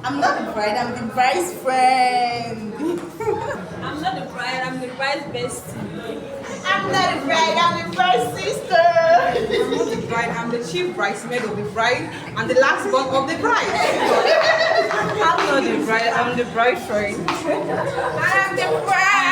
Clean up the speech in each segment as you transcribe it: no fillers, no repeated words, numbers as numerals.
I'm not the bride, I'm the bride's friend. I'm not the bride, I'm the bride's bestie. I'm not the bride, I'm the bride's sister. I'm not the bride, I'm the chief bridesmaid of the bride and the last born of the bride. I'm not the bride, I'm the bride friend. I'm the bride.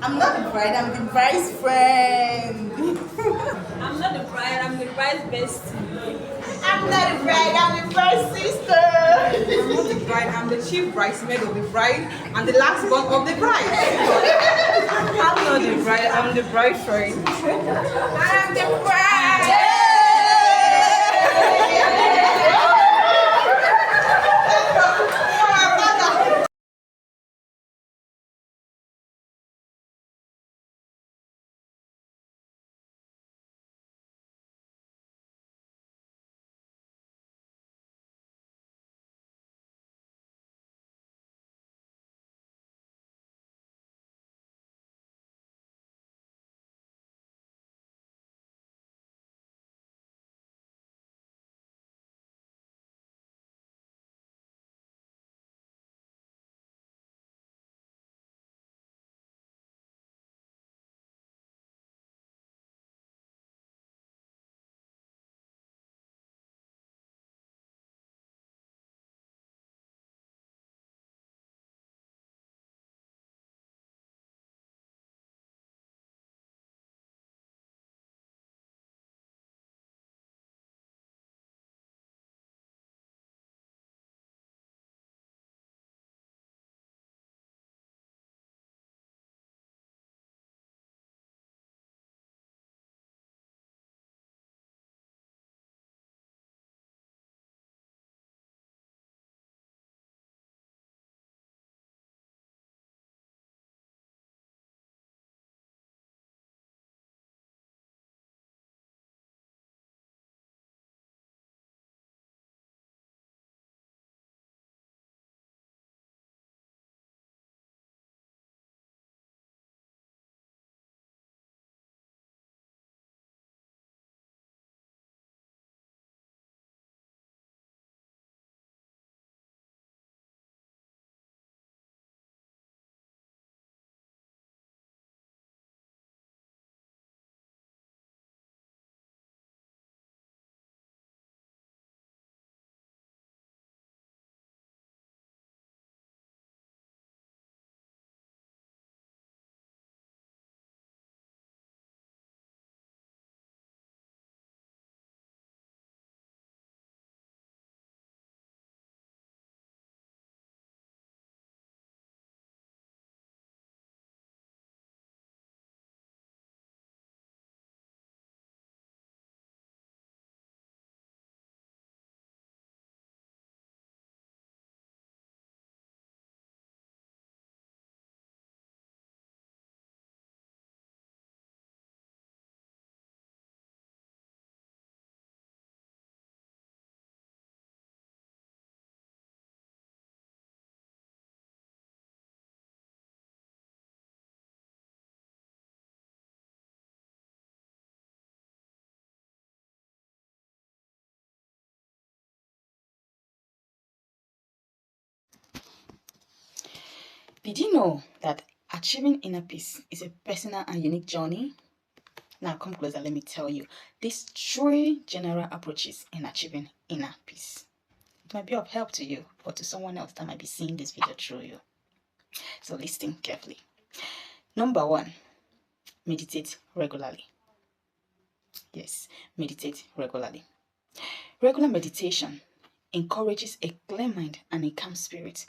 I'm not the bride, I'm the bride's friend. I'm not the bride, I'm the bride's bestie. I'm not the bride, I'm the bride's sister. I'm not the bride, I'm the chief bridesmaid of the bride and the last born of the bride. I'm not the bride, I'm the bride friend. I'm the bride. Did you know that achieving inner peace is a personal and unique journey? Now come closer, let me tell you. These three general approaches in achieving inner peace. It might be of help to you or to someone else that might be seeing this video through you. So listen carefully. Number one, meditate regularly. Yes, meditate regularly. Regular meditation encourages a clear mind and a calm spirit,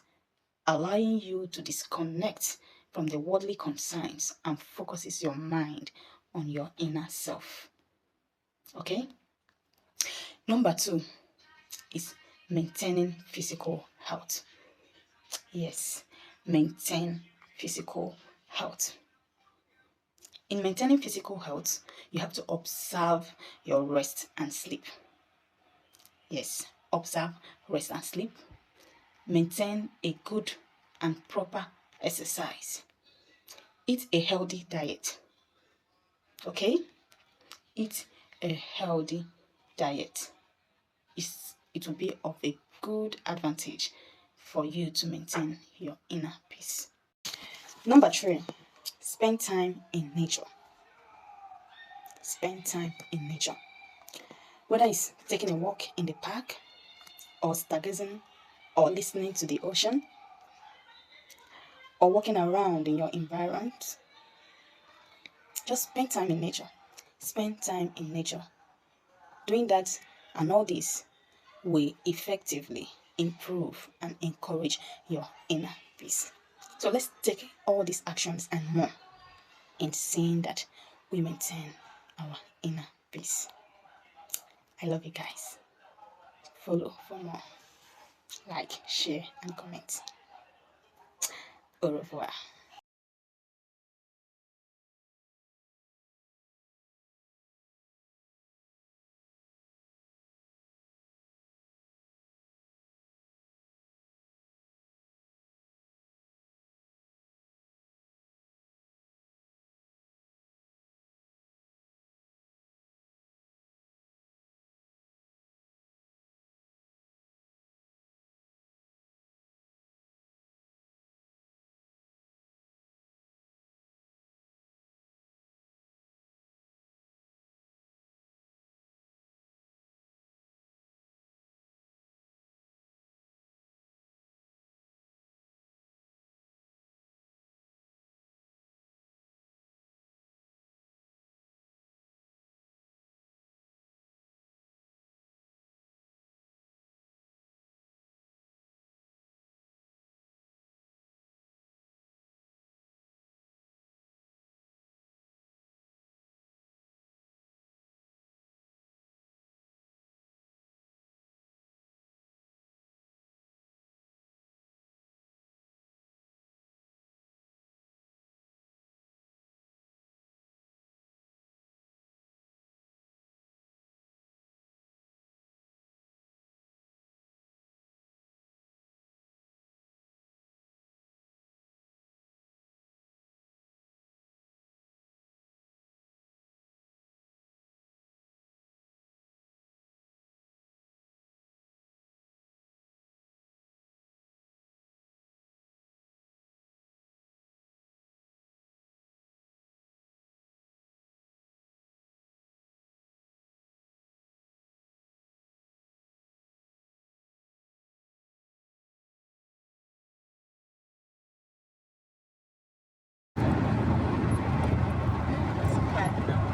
allowing you to disconnect from the worldly concerns and focuses your mind on your inner self. Okay? Number two is maintaining physical health. Yes, maintain physical health. In maintaining physical health, you have to observe your rest and sleep. Yes, observe, rest and sleep. Maintain a good and proper exercise. Eat a healthy diet. Okay? Eat a healthy diet. It will be of a good advantage for you to maintain your inner peace. Number three, spend time in nature. Spend time in nature. Whether it's taking a walk in the park, or stargazing, or listening to the ocean, or walking around in your environment, Just spend time in nature. Spend time in nature. Doing that and all this will effectively improve and encourage your inner peace. So let's take all these actions and more in seeing that we maintain our inner peace. I love you guys. Follow for more. Like, share, and comment. Au revoir.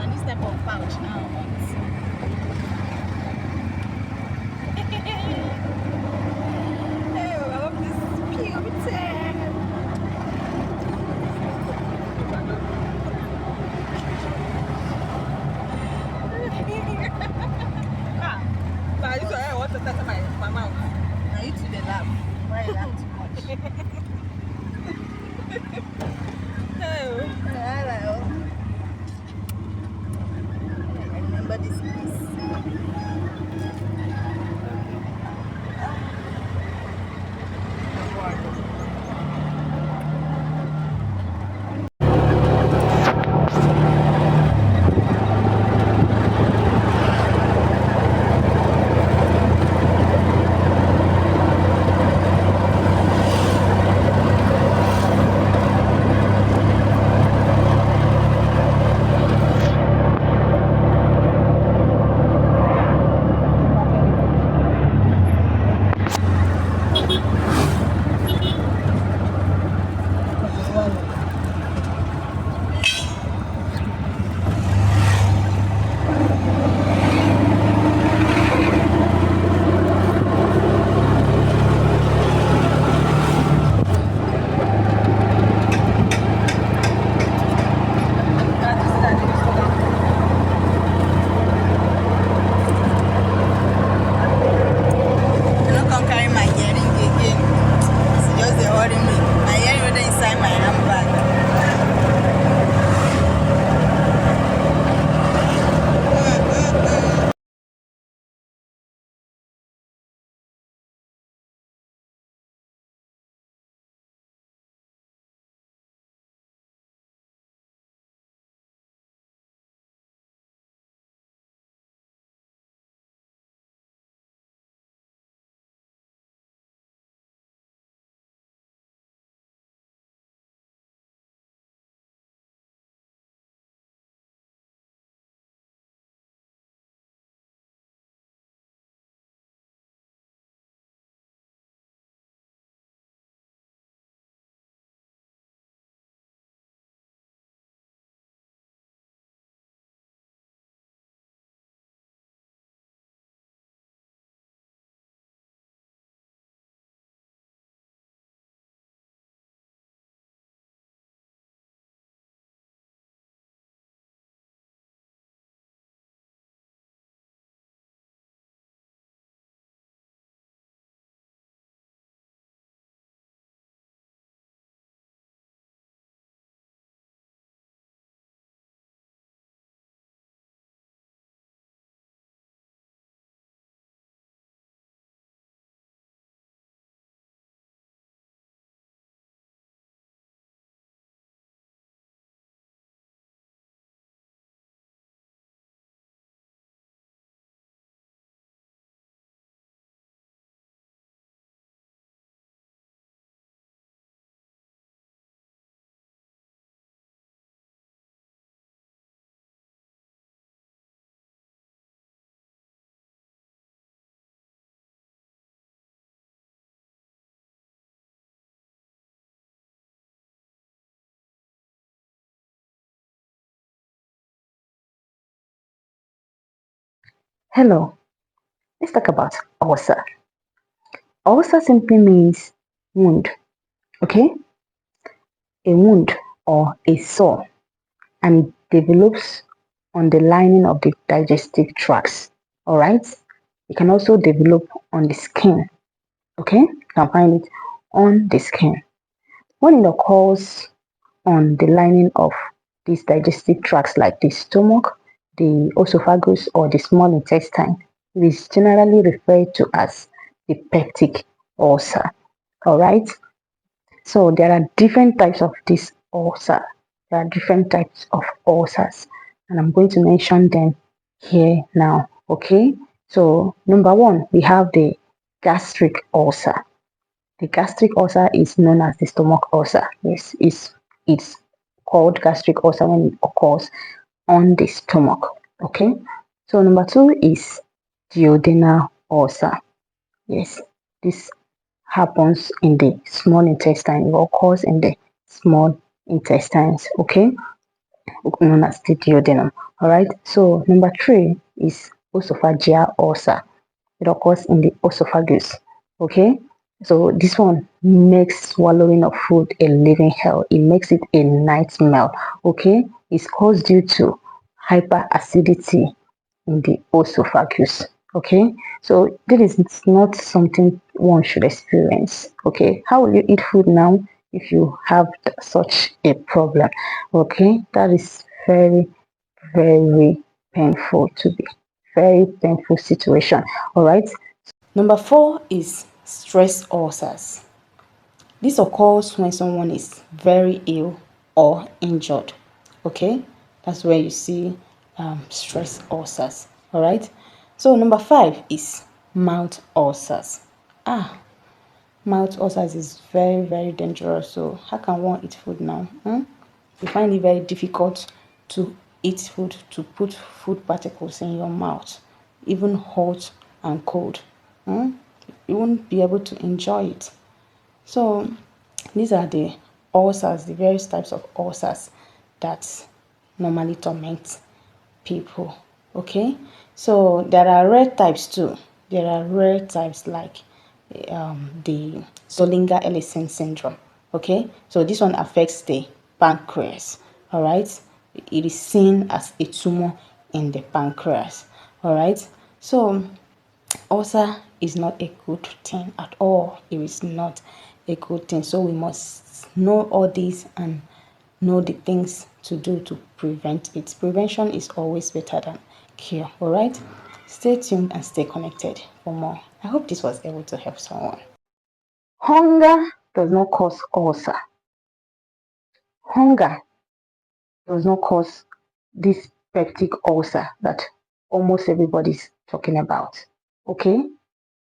And this type of pouch now. I love this cute. But this one, I want to touch my mouth. Now you two they laugh. Why you laugh too much? I like, oh. I remember this place. Hello, let's talk about ulcer. Ulcer simply means wound, okay? A wound or a sore, and it develops on the lining of the digestive tracts. All right, it can also develop on the skin. Okay, you can find it on the skin. When it occurs on the lining of these digestive tracts, like the stomach, the esophagus, or the small intestine, it is generally referred to as the peptic ulcer. All right, so there are different types of this ulcer. There are different types of ulcers, and I'm going to mention them here now. Okay, so number one, we have the gastric ulcer. The gastric ulcer is known as the stomach ulcer. Yes, it's called gastric ulcer when it occurs on the stomach. Okay, so number two is duodenal ulcer. Yes, this happens in the small intestine. It occurs in the small intestines. Okay, known as the duodenum. All right. So number three is esophageal ulcer. It occurs in the esophagus. Okay. So this one makes swallowing of food a living hell. It makes it a nightmare. Okay. It's caused due to hyperacidity in the esophagus. Okay, so this is not something one should experience. Okay, how will you eat food now if you have such a problem? Okay, that is very, very painful to be very painful situation. All right. Number four is stress ulcers. This occurs when someone is very ill or injured. Okay, that's where you see stress ulcers. All right. So number five is mouth ulcers. Mouth ulcers is very, very dangerous. So how can one eat food now? You find it very difficult to eat food, to put food particles in your mouth, even hot and cold. You won't be able to enjoy it. So these are the ulcers, the various types of ulcers that normally torment people. Okay, so there are rare types too. There are rare types like the Zollinger-Ellison syndrome. Okay, so this one affects the pancreas. All right, it is seen as a tumor in the pancreas. All right, so ulcer is not a good thing at all. It is not a good thing. So we must know all these and know the things to do to prevent it. Prevention is always better than cure. All right, stay tuned and stay connected for more. I hope this was able to help someone. Hunger does not cause ulcer. Hunger does not cause this peptic ulcer that almost everybody's talking about. Okay,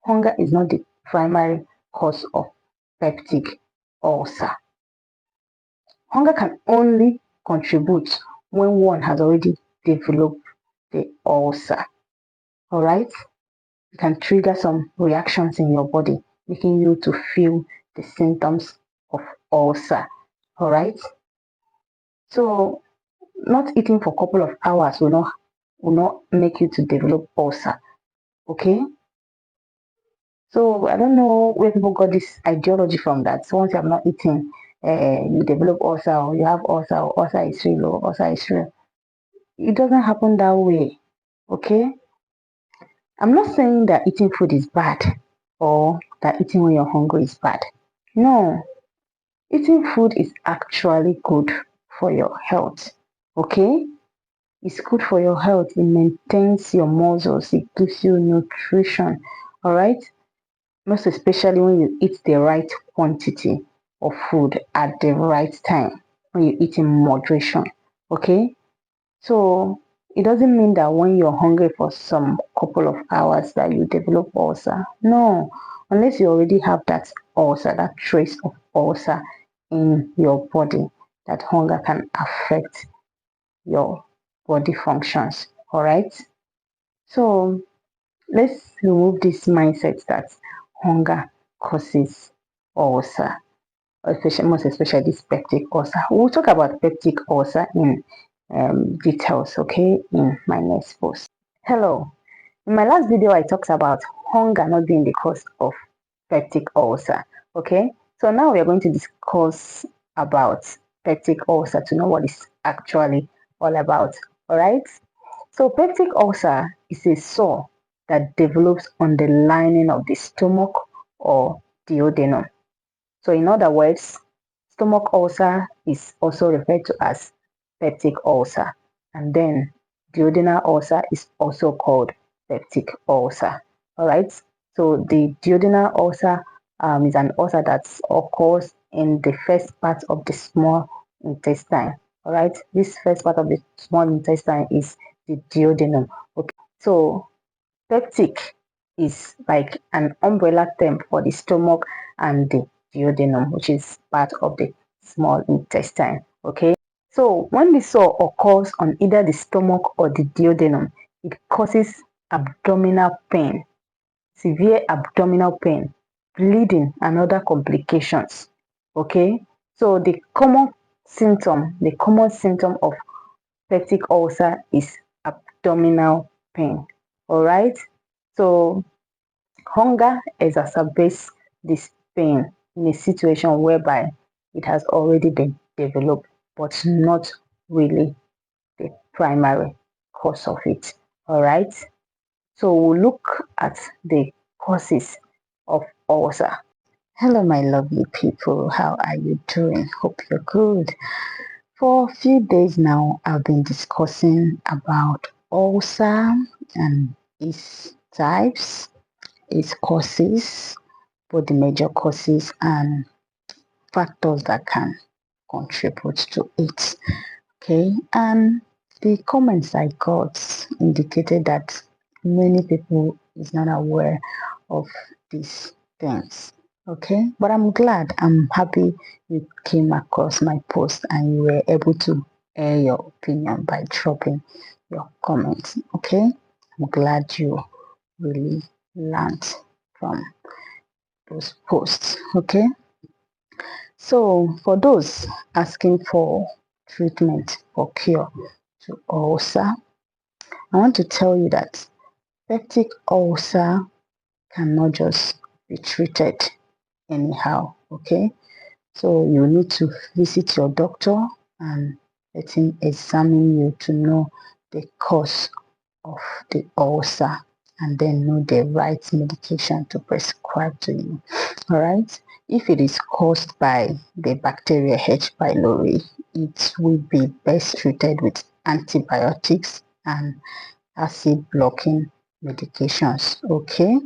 hunger is not the primary cause of peptic ulcer. Hunger can only contribute when one has already developed the ulcer. All right, it can trigger some reactions in your body, making you to feel the symptoms of ulcer. All right, so not eating for a couple of hours will not make you to develop ulcer. Okay, so I don't know where people got this ideology from, that once you have not eaten, you develop ulcer, or you have ulcer, or ulcer is real, or ulcer is real. It doesn't happen that way. Okay, I'm not saying that eating food is bad, or that eating when you're hungry is bad. No, eating food is actually good for your health. Okay, it's good for your health. It maintains your muscles, it gives you nutrition. All right, most especially when you eat the right quantity of food at the right time, when you eat in moderation. Okay, so it doesn't mean that when you're hungry for some couple of hours that you develop ulcer. No, unless you already have that ulcer, that trace of ulcer in your body, that hunger can affect your body functions. All right, so let's remove this mindset that hunger causes ulcer, especially, most especially this peptic ulcer. We'll talk about peptic ulcer in details, okay, in my next post. Hello, In my last video, I talked about hunger not being the cause of peptic ulcer. Okay, so now we are going to discuss about peptic ulcer to know what it's actually all about. All right, so peptic ulcer is a sore that develops on the lining of the stomach or duodenum. So in other words, stomach ulcer is also referred to as peptic ulcer, and then duodenal ulcer is also called peptic ulcer. All right. So the duodenal ulcer is an ulcer that occurs in the first part of the small intestine. All right. This first part of the small intestine is the duodenum. Okay. So peptic is like an umbrella term for the stomach and the duodenum, which is part of the small intestine. Okay, so when the sore occurs on either the stomach or the duodenum, it causes abdominal pain, severe abdominal pain, bleeding, and other complications. Okay, so the common symptom of peptic ulcer is abdominal pain. All right, so hunger exacerbates this pain in a situation whereby it has already been developed, but not really the primary cause of it. All right, so we'll look at the causes of ulcer. Hello, my lovely people. How are you doing? Hope you're good. For a few days now, I've been discussing about ulcer and its types, its causes, both the major causes and factors that can contribute to it. Okay, and the comments I got indicated that many people is not aware of these things. Okay, but I'm happy you came across my post and you were able to air your opinion by dropping your comments. Okay, I'm glad you really learned from those posts. Okay, so for those asking for treatment or cure to ulcer, I want to tell you that peptic ulcer cannot just be treated anyhow. Okay, so you need to visit your doctor and let him examine you to know the cause of the ulcer and then know the right medication to prescribe to you. All right. If it is caused by the bacteria H. pylori, it will be best treated with antibiotics and acid blocking medications. Okay.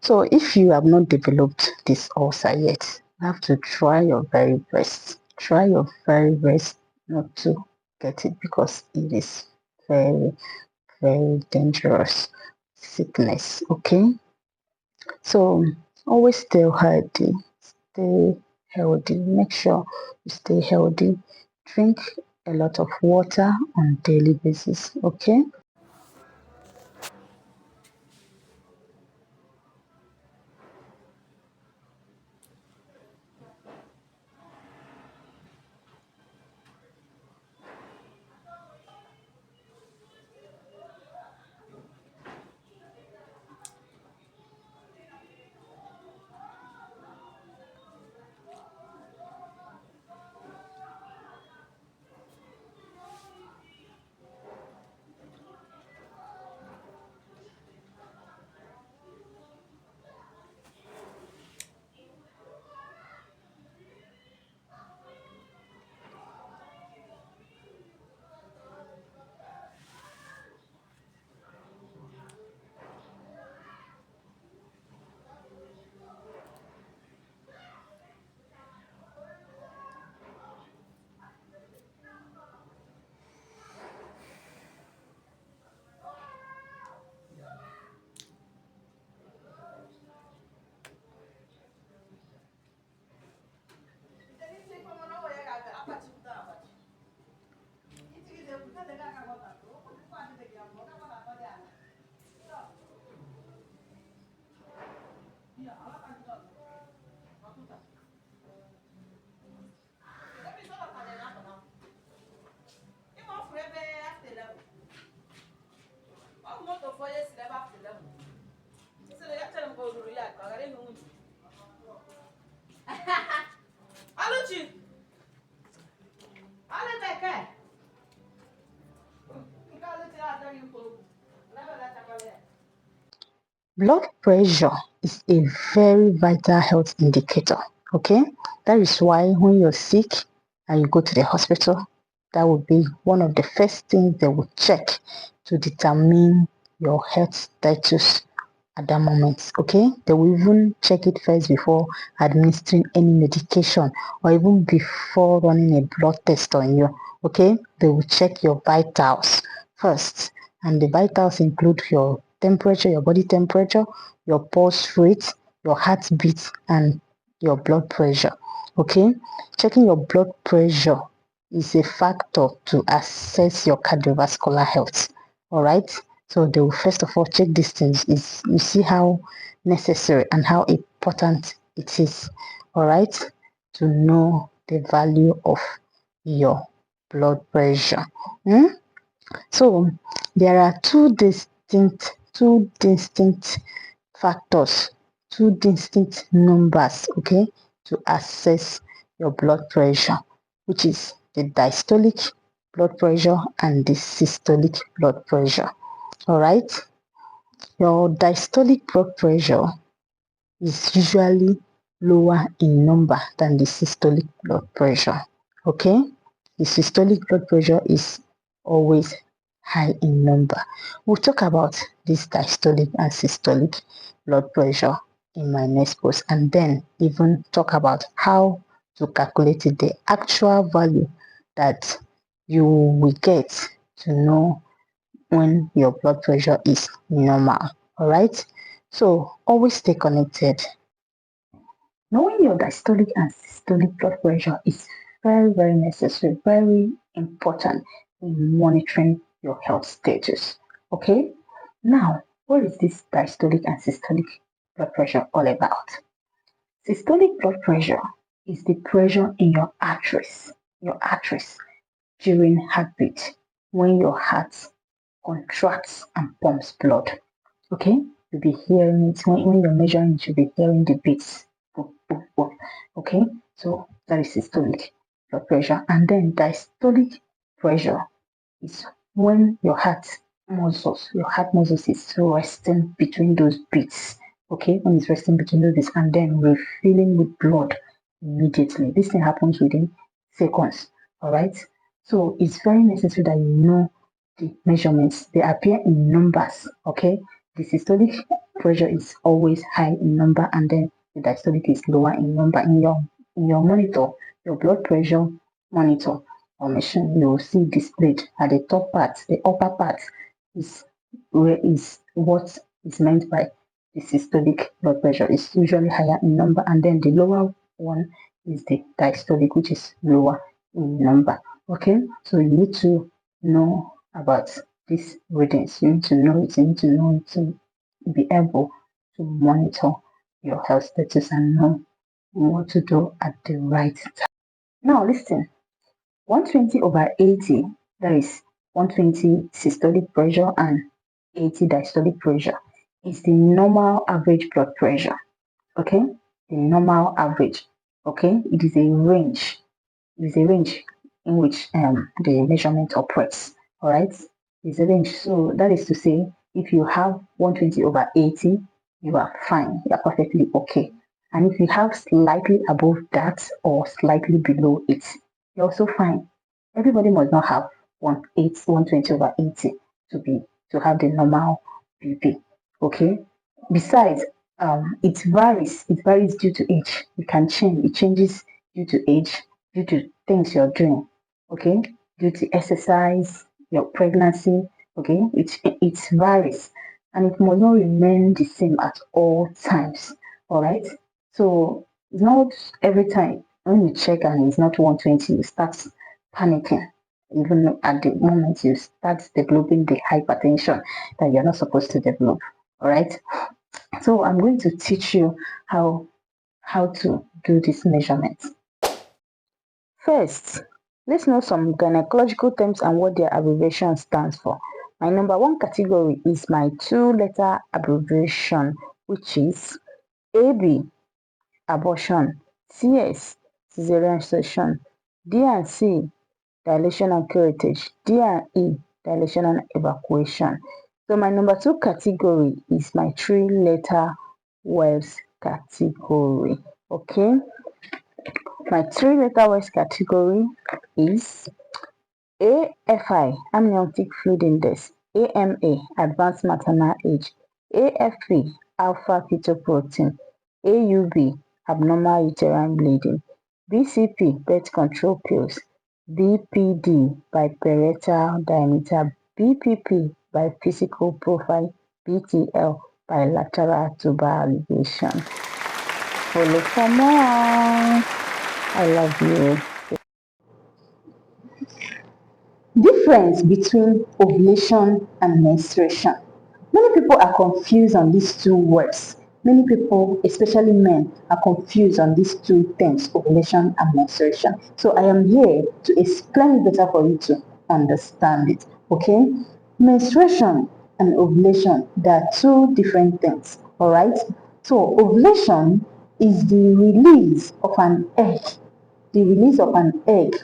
So if you have not developed this ulcer yet, you have to try your very best. Try your very best not to get it because it is very, very dangerous sickness. Okay, so always stay healthy, make sure you stay healthy, drink a lot of water on daily basis. Okay, Blood pressure is a very vital health indicator. Okay, that is why when you're sick and you go to the hospital, that will be one of the first things they will check to determine your health status at that moment. Okay, they will even check it first before administering any medication or even before running a blood test on you. Okay, they will check your vitals first, and the vitals include your temperature, your body temperature, your pulse rate, your heartbeat, and your blood pressure. Okay, checking your blood pressure is a factor to assess your cardiovascular health. All right, so they will first of all check these things. Is you see how necessary and how important it is. All right, to know the value of your blood pressure. So there are two distinct factors, two distinct numbers, okay, to assess your blood pressure, which is the diastolic blood pressure and the systolic blood pressure. All right, your diastolic blood pressure is usually lower in number than the systolic blood pressure. Okay, the systolic blood pressure is always high in number. We'll talk about this diastolic and systolic blood pressure in my next post, and then even talk about how to calculate it, the actual value that you will get to know when your blood pressure is normal. All right, so always stay connected. Knowing your diastolic and systolic blood pressure is very, very necessary, very important in monitoring your health status. Okay, now what is this diastolic and systolic blood pressure all about? Systolic blood pressure is the pressure in your arteries during heartbeat when your heart contracts and pumps blood. Okay, you'll be hearing it when you're measuring, you'll be hearing the beats. Boom, boom, boom. Okay, so that is systolic blood pressure, and then diastolic pressure is when your heart muscles is resting between those beats. Okay, when it's resting between those beats and then refilling with blood immediately. This thing happens within seconds. All right, so it's very necessary that you know the measurements. They appear in numbers. Okay, the systolic pressure is always high in number, and then the diastolic is lower in number. In your monitor, your blood pressure monitor or machine, you will see displayed at the top part, the upper part is where is what is meant by the systolic blood pressure. Is usually higher in number, and then the lower one is the diastolic, which is lower in number. Okay, so you need to know about these readings. You need to know it. You need to know it to be able to monitor your health status and know what to do at the right time. Now, listen. 120/80, that is 120 systolic pressure and 80 diastolic pressure, is the normal average blood pressure. Okay, the normal average. Okay, it is a range. It is a range in which the measurement operates. All right, it's a range. So that is to say, if you have 120/80, you are fine. You are perfectly okay. And if you have slightly above that or slightly below it, you're also fine. Everybody must not have 120/80 to have the normal BP. Okay. Besides, it varies. It varies due to age. It can change. It changes due to age, due to things you're doing. Okay, due to exercise, your pregnancy. Okay, it varies, and it must not remain the same at all times. All right. So it's not every time when you check and it's not 120, you start panicking. Even at the moment you start developing the hypertension that you're not supposed to develop. All right. So I'm going to teach you how to do this measurement. First, let's know some gynecological terms and what their abbreviation stands for. My number one category is my two-letter abbreviation, which is AB, abortion, CS, cesarean section, D and C, dilation and curettage, D and E, dilation and evacuation. So my number 2 category is my 3-letter words category. Okay, my 3-letter words category is AFI, amniotic fluid index; AMA, advanced maternal age; AFP, alpha fetoprotein; AUB, abnormal uterine bleeding; BCP, birth control pills; BPD, biparental diameter; BPP, by physical profile; BTL, bilateral tuber ligation. Follow for more. I love you. Difference between ovulation and menstruation. Many people are confused on these two words. Many people, especially men, are confused on these two terms, ovulation and menstruation. So I am here to explain it better for you to understand it. Okay? Menstruation and ovulation, they are two different things. Alright? So ovulation is the release of an egg,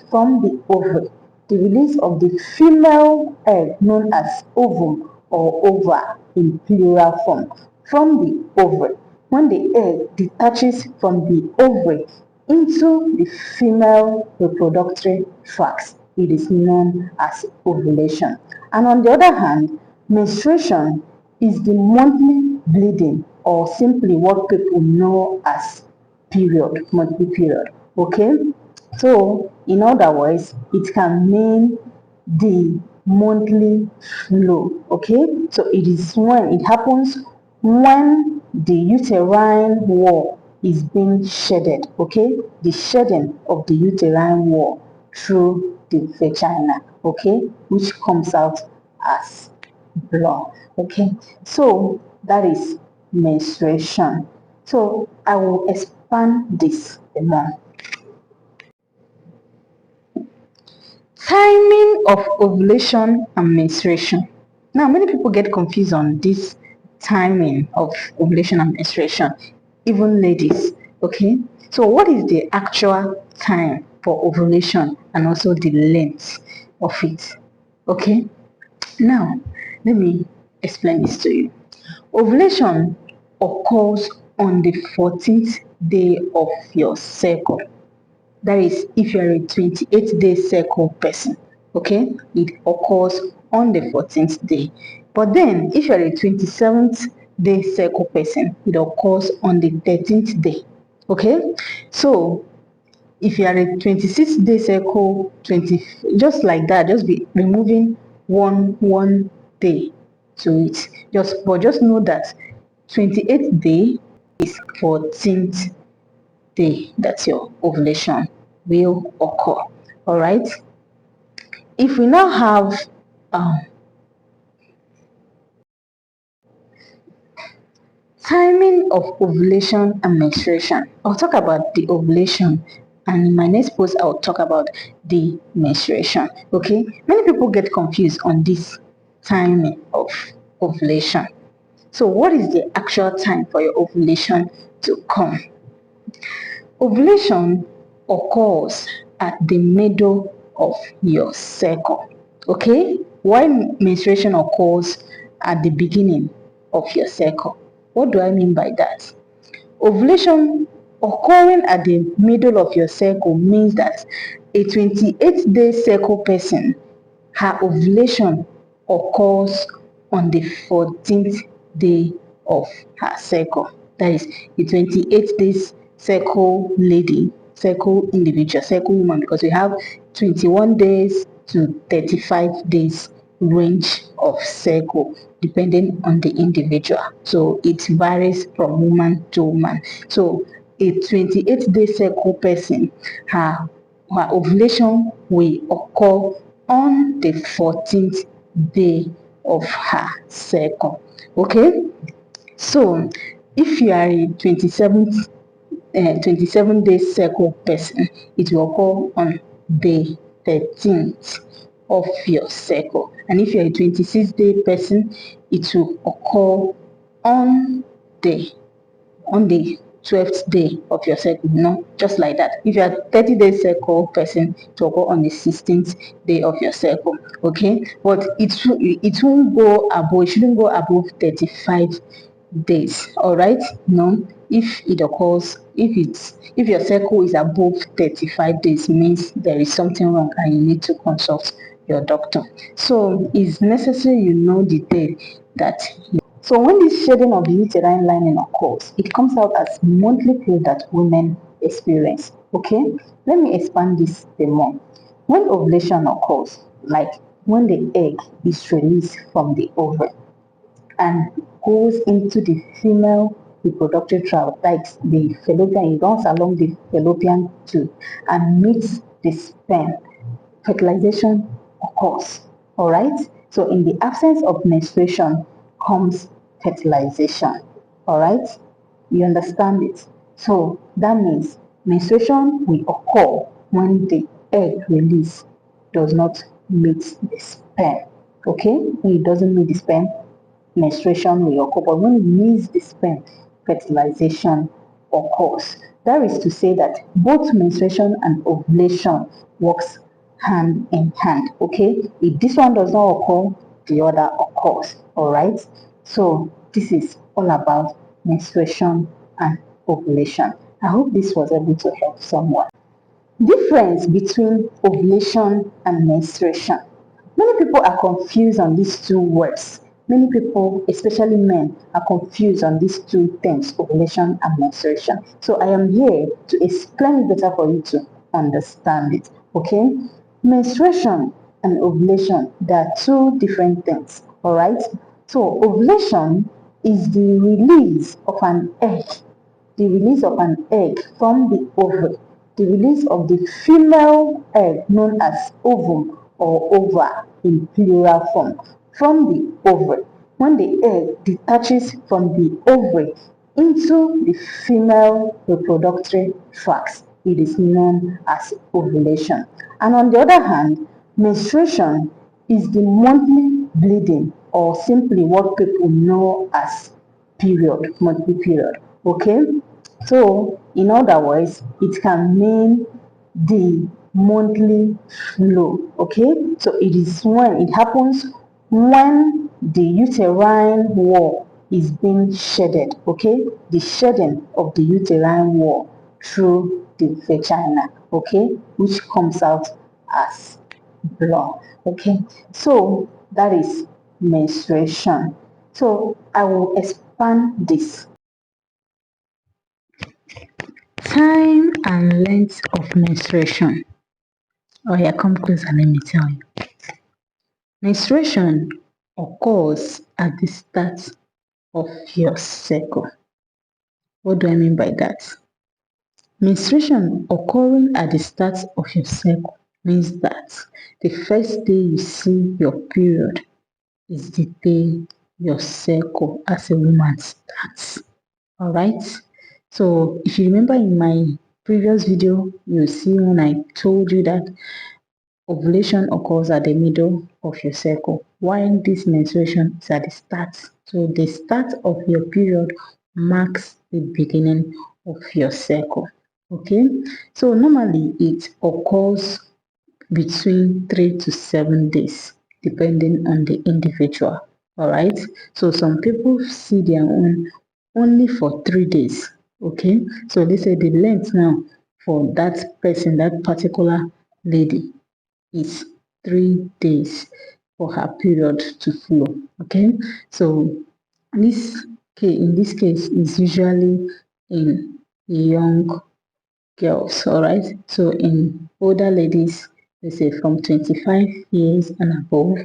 from the ovary, the release of the female egg known as ovum or ova in plural form from the ovary. When the egg detaches from the ovary into the female reproductive tract, it is known as ovulation. And on the other hand, menstruation is the monthly bleeding, or simply what people know as period, monthly period. Okay, so in other words, it can mean the monthly flow. Okay, so it happens when the uterine wall is being shedded. Okay, the shedding of the uterine wall through the vagina. Okay, which comes out as blood. Okay, so that is menstruation. So I will expand this more. Timing of ovulation and menstruation. Now, many people get confused on this timing of ovulation and menstruation, even ladies. Okay, so what is the actual time for ovulation and also the length of it? Okay, now let me explain this to you. Ovulation occurs on the 14th day of your cycle. That is, if you're a 28-day cycle person, okay, it occurs on the 14th day. But then, if you're a 27th day cycle person, it occurs on the 13th day. Okay, so if you are a 26-day cycle, just like that, just be removing one day to it. Just know that 28th day is 14th day that your ovulation will occur. All right. If we now have timing of ovulation and menstruation, I'll talk about the ovulation, and in my next post I'll talk about the menstruation. Okay, many people get confused on this timing of ovulation. So what is the actual time for your ovulation to come? Ovulation occurs at the middle of your cycle. Okay, while menstruation occurs at the beginning of your cycle. What do I mean by that? Ovulation occurring at the middle of your cycle means that a 28-day cycle person, her ovulation occurs on the 14th day of her cycle. That is, the 28 days cycle lady, cycle individual, cycle woman, because we have 21 days to 35 days range of cycle depending on the individual. So it varies from woman to woman. So a 28-day cycle person, her ovulation will occur on the 14th day of her cycle. Okay, so if you are a 27-day cycle person, it will occur on the 13th of your cycle. And if you're a 26-day person, it will occur on the 12th day of your cycle. No, just like that. If you are 30-day cycle person, it will go on the 16th day of your cycle. Okay, but it won't go above. It shouldn't go above 35 days. All right. No, if it occurs, if your cycle is above 35 days, means there is something wrong and you need to consult your doctor. So it's necessary you know the day that. So when this shedding of the uterine lining occurs, it comes out as monthly period that women experience. Okay, let me expand this the more. When ovulation occurs, like when the egg is released from the ovary and goes into the female reproductive tract, like the fallopian, it runs along the fallopian tube and meets the sperm, fertilization occurs. All right. So in the absence of menstruation comes fertilization. All right. You understand it? So that means menstruation will occur when the egg release does not meet the sperm. Okay. When it doesn't meet the sperm, menstruation will occur. But when it meets the sperm, fertilization occurs. That is to say that both menstruation and ovulation works hand in hand. Okay, if this one does not occur, the other occurs. All right, so this is all about menstruation and ovulation. I hope this was able to help someone. Difference between ovulation and menstruation. Many people are confused on these two words. Many people, especially men, are confused on these two terms, ovulation and menstruation. So I am here to explain it better for you to understand it. Okay? Menstruation and ovulation, they are two different things. All right? So ovulation is the release of an egg, from the ovary, the release of the female egg known as ovum or ova in plural form from the ovary. When the egg detaches from the ovary into the female reproductive tract, it is known as ovulation. And on the other hand, menstruation is the monthly bleeding, or simply what people know as period, monthly period. Okay, so in other words, it can mean the monthly flow. Okay, so it happens when the uterine wall is being shedded. Okay, the shedding of the uterine wall through the vagina. Okay, which comes out as blood. Okay, so that is menstruation. So I will expand this. Time and length of menstruation. Oh yeah, come closer, let me tell you. Menstruation occurs at the start of your cycle. What do I mean by that? Menstruation occurring at the start of your cycle means that the first day you see your period is the day your cycle as a woman starts. All right. So if you remember in my previous video, you see when I told you that ovulation occurs at the middle of your cycle, while this menstruation is at the start. So the start of your period marks the beginning of your cycle. Okay. So normally it occurs between 3 to 7 days, depending on the individual. All right. So some people see their own only for 3 days. Okay, so let's say the length now for that person, that particular lady, is 3 days for her period to flow. Okay, so in this case is usually in young girls. All right, so in older ladies, let's say from 25 years and above,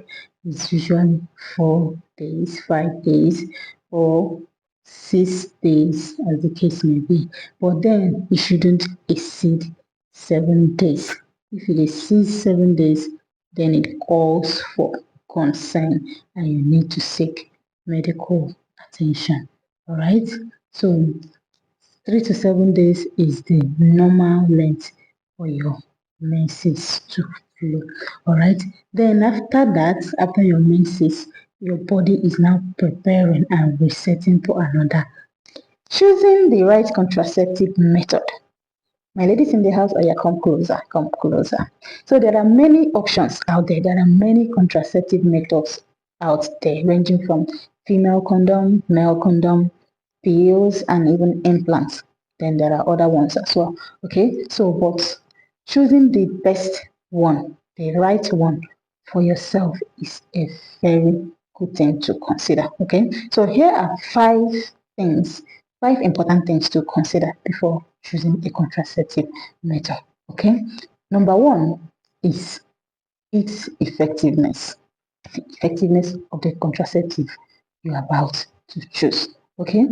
it's usually 4 days, 5 days, or 6 days, as the case may be. But then it shouldn't exceed 7 days. If it exceeds 7 days, then it calls for concern and you need to seek medical attention. All right, so 3 to 7 days is the normal length for your menses to flow. All right, then after that, after your menses, your body is now preparing and resetting for another Choosing the right contraceptive method. My ladies in the house, oh yeah, come closer, come closer. So there are many options out there. There are many contraceptive methods out there, ranging from female condom, male condom, pills, and even implants. Then there are other ones as well. Okay, so but choosing the best one, the right one for yourself is a very good thing to consider. Okay, so here are things, five important things to consider before choosing a contraceptive method. Okay, number one is its effectiveness. The effectiveness of the contraceptive you're about to choose. Okay,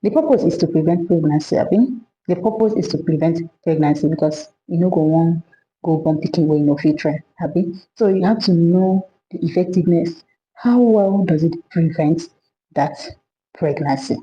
the purpose is to prevent pregnancy. The purpose is to prevent pregnancy because you know go one go born picking way no future. So you have to know the effectiveness. How well does it prevent that pregnancy?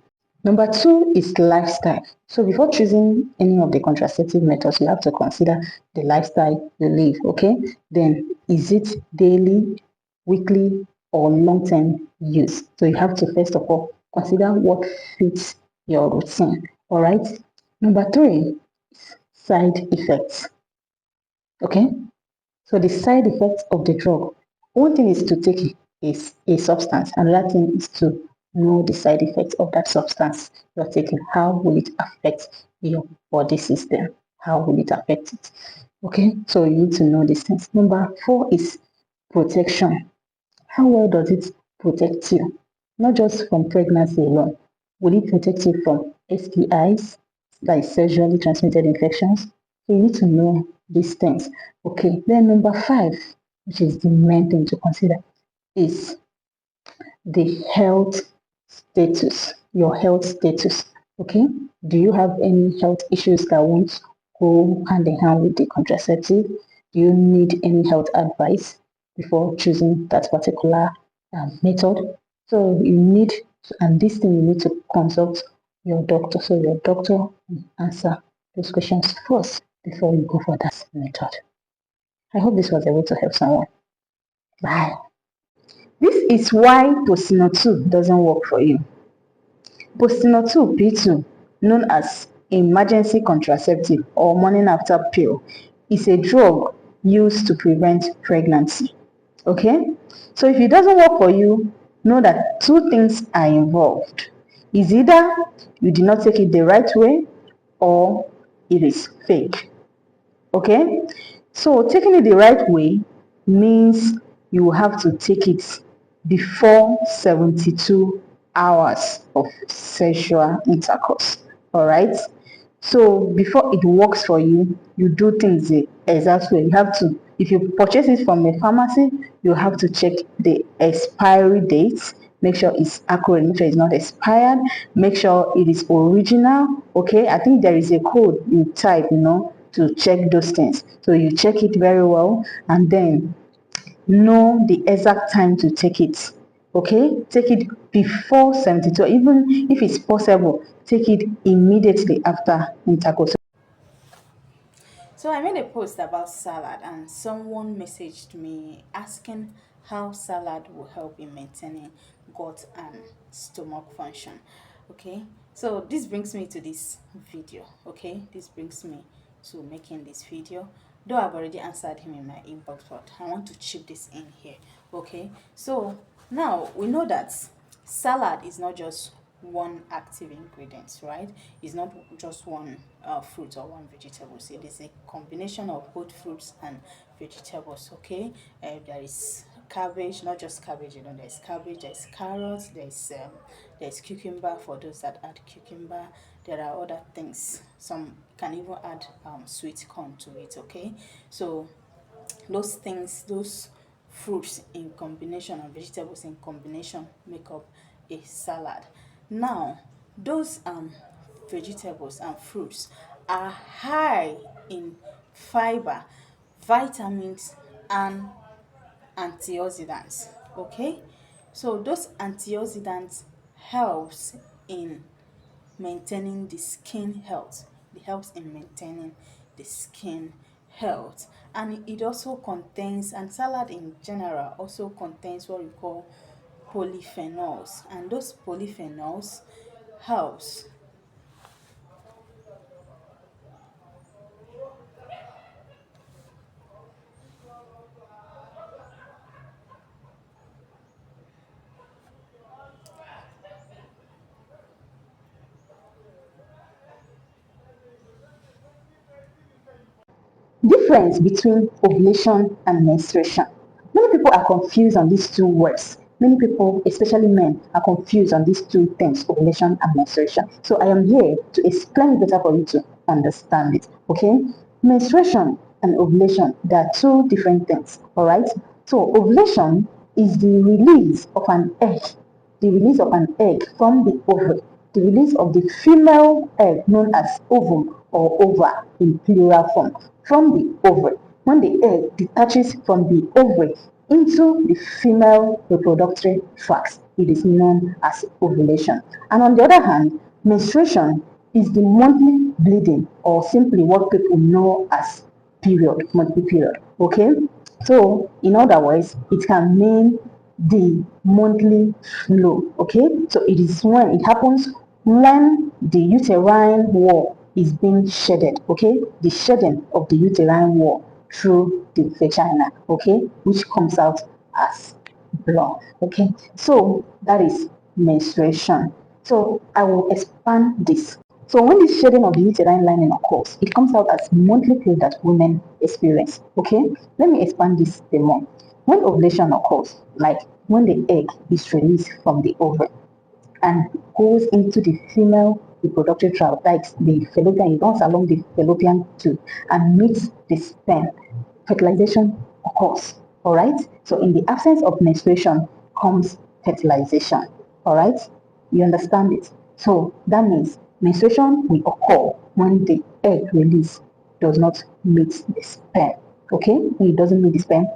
Number two is lifestyle. So before choosing any of the contraceptive methods, you have to consider the lifestyle you live. Okay, then is it daily, weekly, or long-term use? So you have to first of all consider what fits your routine. All right. Number three, side effects. Okay, so the side effects of the drug. One thing is to take a substance, another thing is to know the side effects of that substance you're taking. How will it affect your body system? How will it affect it? Okay, so you need to know these things. Number four is protection. How well does it protect you? Not just from pregnancy alone. Will it protect you from STIs, like sexually transmitted infections? So you need to know these things. Okay, then number five, which is the main thing to consider, is the health status, your health status. Okay, do you have any health issues that won't go hand in hand with the contraceptive? Do you need any health advice before choosing that particular method? So you need, and this thing you need to consult your doctor. So your doctor will answer those questions first before you go for that method. I hope this was able to help someone. Bye. This is why Posino 2 doesn't work for you. Posino 2 P2, known as emergency contraceptive or morning after pill, is a drug used to prevent pregnancy. Okay? So if it doesn't work for you, know that two things are involved. Is either you did not take it the right way or it is fake. Okay, so taking it the right way means you have to take it before 72 hours of sexual intercourse. All right, so before it works for you, you do things the exact way. You have to, if you purchase it from a pharmacy, you have to check the expiry date, make sure it's accurate, make sure it's not expired, make sure it is original. Okay, I think there is a code you type, to check those things. So you check it very well and then know the exact time to take it. Okay, take it before 72, even if it's possible, take it immediately after intercourse. So I made a post about salad and someone messaged me asking how salad will help in maintaining gut and stomach function. Okay, so this brings me to this video. Okay, this brings me to making this video. Though I've already answered him in my inbox, but I want to chip this in here. Okay, so now we know that salad is not just one active ingredient, right? It's not just one fruit or one vegetable. So it is a combination of both fruits and vegetables. Okay, there is cabbage, not just cabbage. There's cabbage, there's carrots, there's cucumber for those that add cucumber. There are other things. Some can even add sweet corn to it. Okay, so those things, those fruits in combination and vegetables in combination make up a salad. Now those vegetables and fruits are high in fiber, vitamins, and antioxidants. Okay, so those antioxidants helps in maintaining the skin health. It helps in maintaining the skin health, and it also contains, and salad in general also contains what we call polyphenols, and those polyphenols helps difference between ovulation and menstruation. Many people are confused on these two words. Many people, especially men, are confused on these two things, ovulation and menstruation. So I am here to explain it better for you to understand it. Okay? Menstruation and ovulation, they are two different things. All right? So ovulation is the release of an egg, from the ovary, the release of the female egg known as ovum or ova in plural form from the ovary. When the egg detaches from the ovary into the female reproductive tract, it is known as ovulation. And on the other hand, menstruation is the monthly bleeding, or simply what people know as monthly period. Okay, so in other words, it can mean the monthly flow. Okay, so it happens when the uterine wall is being shedded. Okay, the shedding of the uterine wall through the vagina. Okay, which comes out as blood. Okay, so that is menstruation. So I will expand this. So when this shedding of the uterine lining occurs, it comes out as monthly period that women experience. Okay, let me expand this the more. When ovulation occurs, like when the egg is released from the ovary and goes into the female reproductive tract, like the fallopian, it runs along the fallopian tube and meets the sperm, fertilization occurs. All right. So in the absence of menstruation comes fertilization. All right. You understand it? So that means menstruation will occur when the egg release does not meet the sperm. Okay. When it doesn't meet the sperm,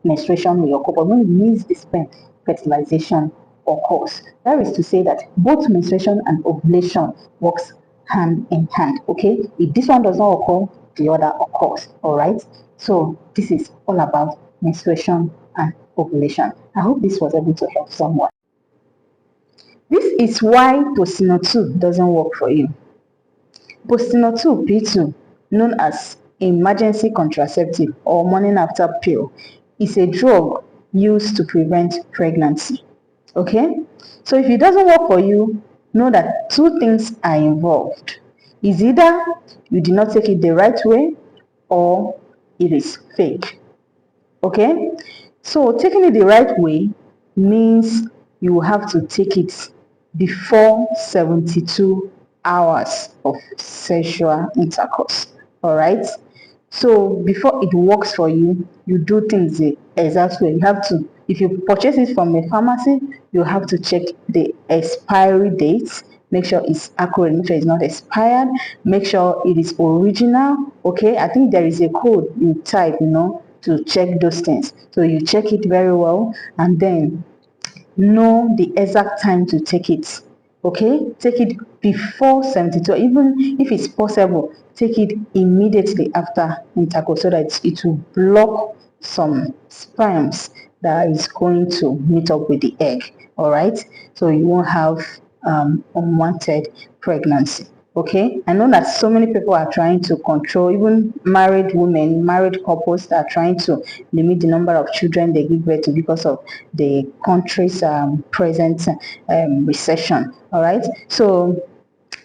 menstruation will occur. But when it meets the sperm, fertilization occurs. That is to say that both menstruation and ovulation works hand in hand. Okay. If this one does not occur, the other occurs. All right. So this is all about menstruation and ovulation. I hope this was able to help someone. This is why Postino 2 doesn't work for you. Postino 2 P2, known as emergency contraceptive or morning after pill, is a drug used to prevent pregnancy. Okay? So if it doesn't work for you, know that two things are involved. It's either you did not take it the right way or it is fake. Okay, so taking it the right way means you have to take it before 72 hours of sexual intercourse. All right, so before it works for you, you do things the exact way. You have to, if you purchase it from a pharmacy, you have to check the expiry dates. Make sure it's accurate, make sure it's not expired, make sure it is original. Okay, I think there is a code you type, to check those things. So you check it very well and then know the exact time to take it. Okay, take it before 72, even if it's possible, take it immediately after intercourse so that it will block some sperms that is going to meet up with the egg. All right, so you won't have unwanted pregnancy. Okay, I know that so many people are trying to control, even married women, married couples that are trying to limit the number of children they give birth to because of the country's present recession. All right, so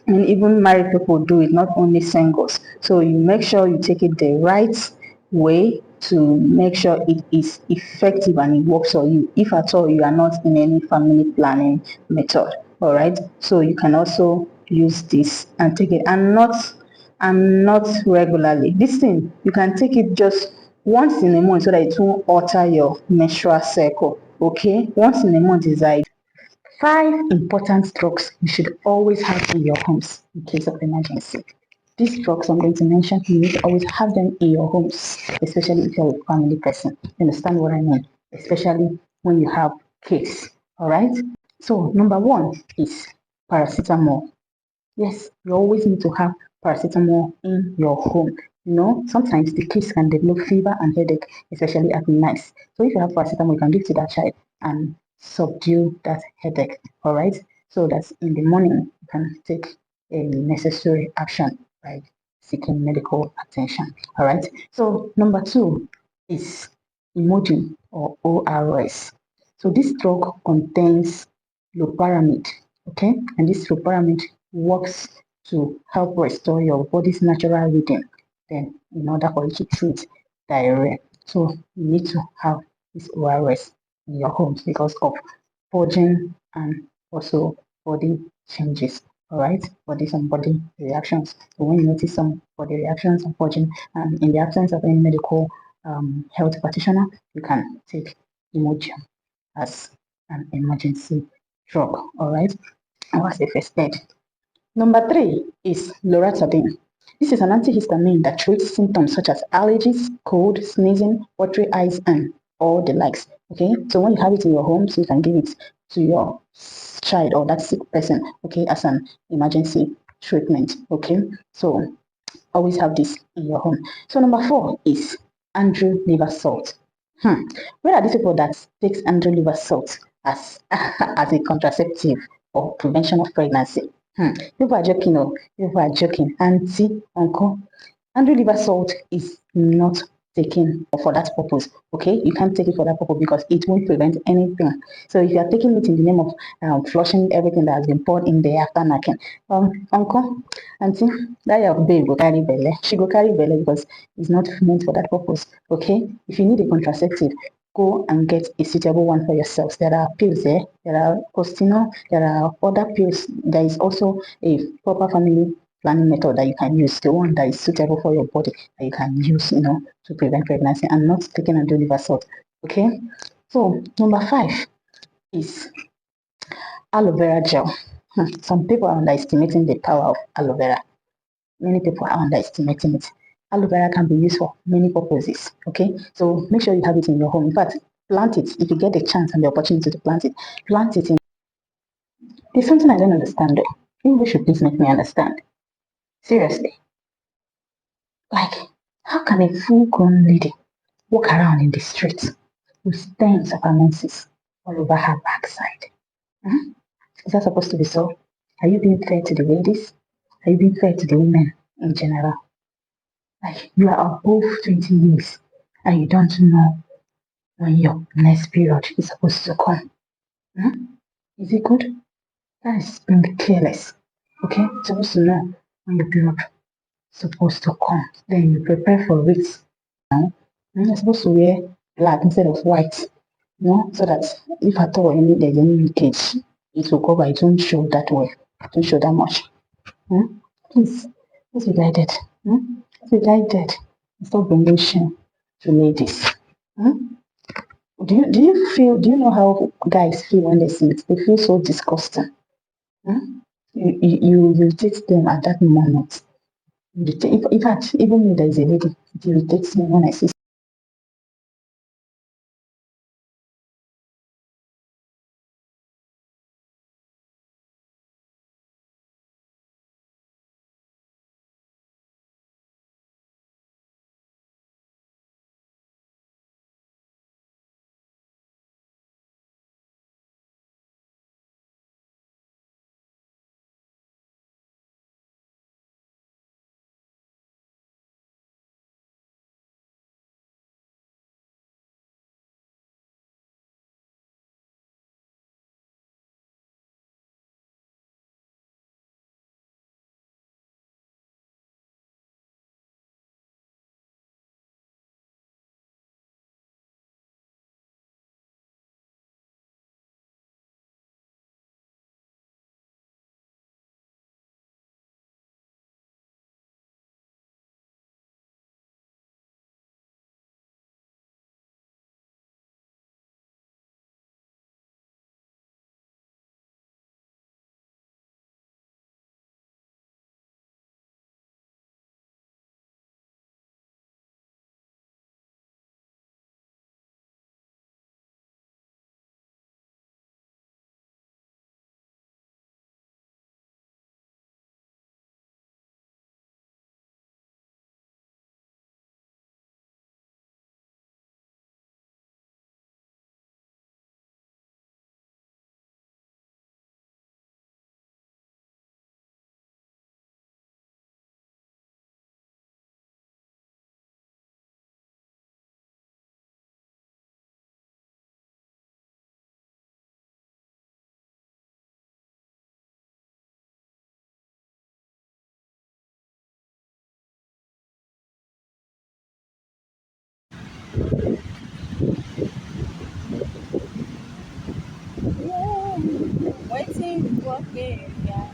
and even married people do it, not only singles. So you make sure you take it the right way to make sure it is effective and it works for you, if at all you are not in any family planning method. All right, so you can also use this and take it, and not regularly. This thing you can take it just once in a month so that it won't alter your menstrual cycle. Okay, once in a month is like 5 important drugs you should always have in your homes in case of emergency. These drugs I'm going to mention, you need to always have them in your homes, especially if you're a family person. You understand what I mean? Especially when you have kids. All right? So, number 1 is paracetamol. Yes, you always need to have paracetamol in your home. Sometimes the kids can develop fever and headache, especially at night. So if you have paracetamol, you can give to that child and subdue that headache. All right, so that's in the morning you can take a necessary action by seeking medical attention. All right, so number 2 is Imogene or ORS. So this drug contains loperamide. Okay, and this loperamide works to help restore your body's natural rhythm then in order for you to treat diarrhea. So you need to have this ORS in your homes because of purging and also body changes. All right, some body reactions. So when you notice some body reactions and purging, and in the absence of any medical health practitioner, you can take Imodium as an emergency drug. All right, and what's the first aid? Number three is loratadine. This is an antihistamine that treats symptoms such as allergies, cold, sneezing, watery eyes, and all the likes. Okay, so when you have it in your home, so you can give it to your child or that sick person, okay, as an emergency treatment. Okay, so always have this in your home. So number four is Andrew liver salt. Where are these people that takes Andrew liver salt as as a contraceptive or prevention of pregnancy? People are joking, oh, people are joking. Auntie, uncle, Andrew liver salt is not taken for that purpose. Okay, you can't take it for that purpose because it won't prevent anything. So if you are taking it in the name of flushing everything that has been poured in there after knacking, uncle, auntie, that your babe go carry belly. She go carry belly because it's not meant for that purpose. Okay, if you need a contraceptive, go and get a suitable one for yourselves. There are pills there. There are Costino. There are other pills. There is also a proper family planning method that you can use, the one that is suitable for your body that you can use, to prevent pregnancy and not taking and liver salt. Okay. So number five is aloe vera gel. Some people are underestimating the power of aloe vera. Many people are underestimating it. Aloe vera can be used for many purposes. Okay, so make sure you have it in your home. In fact, plant it if you get the chance and the opportunity to plant it. Plant it in. There's something I don't understand though. Maybe you should please make me understand. Seriously, like, how can a full-grown lady walk around in the street with stains of her menses all over her backside? Hmm? Is that supposed to be so? Are you being fair to the ladies? Are you being fair to the women in general? Like, you are above 20 years and you don't know when your next period is supposed to come. Hmm? Is it good? That is being careless. Okay? You're supposed to know when your period is supposed to come. Then you prepare for it. Now, you're supposed to wear black instead of white. So that if at all there's any leakage, it will cover, it won't show that way. It won't show that much. Please, let's be guided. Let's be guided. Stop bringing shame to ladies. Do you know how guys feel when they see it? They feel so disgusting. You irritate them at that moment. In fact, even me, there is a lady, it irritates me when I see Yeah, waiting for him. Yeah,